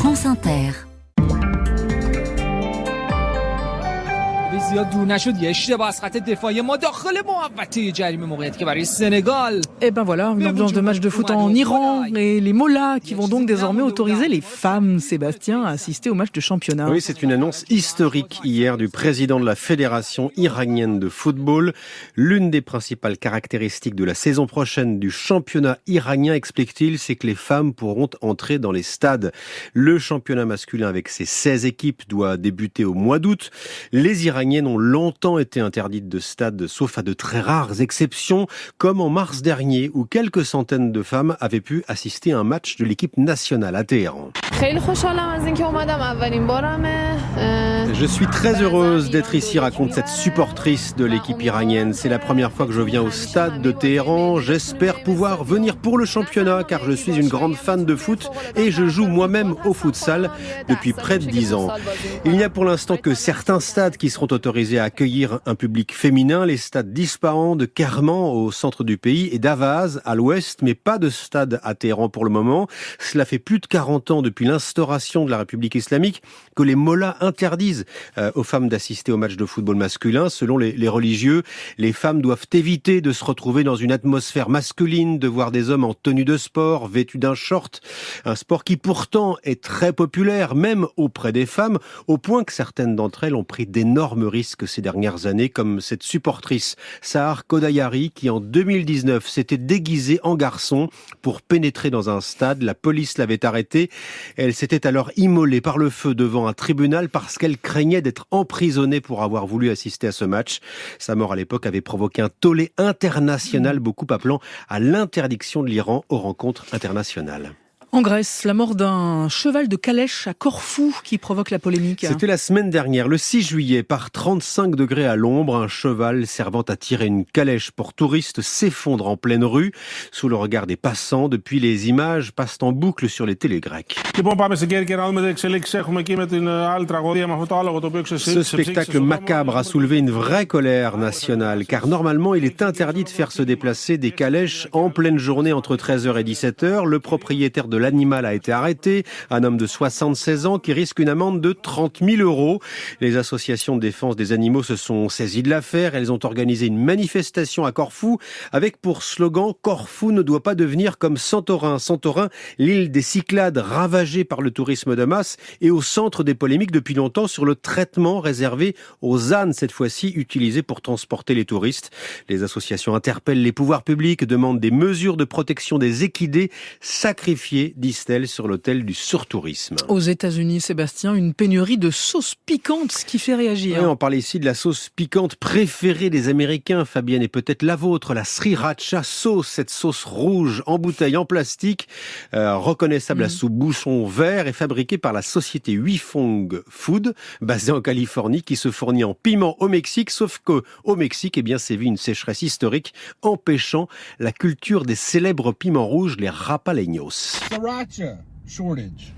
France Inter. زیاد دور نشد یه اشتباه از خط دفاعی مداخله محوطه جریمه موقعیت که برای Sénégal. Et ben voilà, une ambiance de match de foot en Iran et les Mollahs qui vont donc désormais autoriser les femmes, Sébastien, à assister au match de championnat. Oui, c'est une annonce historique hier du président de la Fédération iranienne de football. L'une des principales caractéristiques de la saison prochaine du championnat iranien, explique-t-il, c'est que les femmes pourront entrer dans les stades. Le championnat masculin avec ses 16 équipes doit débuter au mois d'août. Les Iraniennes ont longtemps été interdites de stade, sauf à de très rares exceptions, comme en mars dernier, où quelques centaines de femmes avaient pu assister à un match de l'équipe nationale à Téhéran. Je suis très heureuse d'être ici, raconte cette supportrice de l'équipe iranienne. C'est la première fois que je viens au stade de Téhéran. J'espère pouvoir venir pour le championnat, car je suis une grande fan de foot et je joue moi-même au futsal depuis près de 10 ans. Il n'y a pour l'instant que certains stades qui seront autorisés à accueillir un public féminin, les stades d'Ispahan, de Kerman au centre du pays et d'Avaz à l'ouest, mais pas de stade à Téhéran pour le moment. Cela fait plus de 40 ans depuis l'instauration de la République islamique que les mollahs interdisent aux femmes d'assister aux matchs de football masculin. Selon les religieux, les femmes doivent éviter de se retrouver dans une atmosphère masculine, de voir des hommes en tenue de sport, vêtus d'un short, un sport qui pourtant est très populaire, même auprès des femmes, au point que certaines d'entre elles ont pris d'énormes risques ces dernières années, comme cette supportrice Sahar Kodayari qui en 2019 s'était déguisée en garçon pour pénétrer dans un stade. La police l'avait arrêtée. Elle s'était alors immolée par le feu devant un tribunal parce qu'elle craignait d'être emprisonnée pour avoir voulu assister à ce match. Sa mort à l'époque avait provoqué un tollé international, beaucoup appelant à l'interdiction de l'Iran aux rencontres internationales. En Grèce, la mort d'un cheval de calèche à Corfou qui provoque la polémique. C'était la semaine dernière, le 6 juillet, par 35 degrés à l'ombre, un cheval servant à tirer une calèche pour touristes s'effondre en pleine rue, sous le regard des passants. Depuis, les images passent en boucle sur les télés grecques. Ce spectacle macabre a soulevé une vraie colère nationale, car normalement, il est interdit de faire se déplacer des calèches en pleine journée entre 13h et 17h. Le propriétaire de l'animal a été arrêté, un homme de 76 ans qui risque une amende de 30 000 €. Les associations de défense des animaux se sont saisies de l'affaire. Elles ont organisé une manifestation à Corfou avec pour slogan « Corfou ne doit pas devenir comme Santorin ». Santorin, l'île des Cyclades ravagée par le tourisme de masse et au centre des polémiques depuis longtemps sur le traitement réservé aux ânes, cette fois-ci utilisés pour transporter les touristes. Les associations interpellent les pouvoirs publics, demandent des mesures de protection des équidés sacrifiés, disent-elles, sur l'autel du surtourisme. Aux États-Unis, Sébastien, une pénurie de sauce piquante, ce qui fait réagir. Oui, on parle ici de la sauce piquante préférée des Américains, Fabienne, et peut-être la vôtre, la sriracha sauce, cette sauce rouge en bouteille en plastique, reconnaissable sous bouchon vert et fabriquée par la société Huifeng Food, basée en Californie, qui se fournit en piment au Mexique, sauf que au Mexique, eh bien, sévit une sécheresse historique, empêchant la culture des célèbres piments rouges, les rapaleños. Sriracha shortage.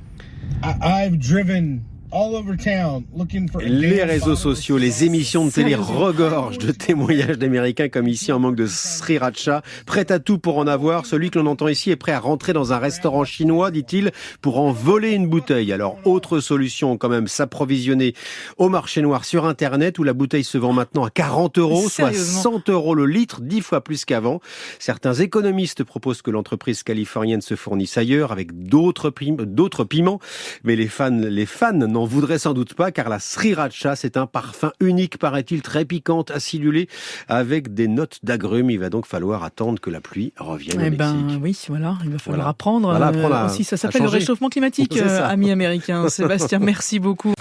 I've driven all over town looking for. Les réseaux sociaux, les émissions de télé regorgent de témoignages d'Américains comme ici en manque de sriracha, prêt à tout pour en avoir. Celui que l'on entend ici est prêt à rentrer dans un restaurant chinois, dit-il, pour en voler une bouteille. Alors, autre solution quand même, s'approvisionner au marché noir sur Internet où la bouteille se vend maintenant à 40 €, soit 100 € le litre, 10 fois plus qu'avant. Certains économistes proposent que l'entreprise californienne se fournisse ailleurs avec d'autres piments, mais les fans n'en voudraient sans doute pas, car la sriracha, c'est un parfum unique, paraît-il, très piquante, acidulé, avec des notes d'agrumes. Il va donc falloir attendre que la pluie revienne au Mexique. Oui, voilà, il va falloir apprendre. Voilà, aussi, ça s'appelle le réchauffement climatique, amis américains. Sébastien, merci beaucoup.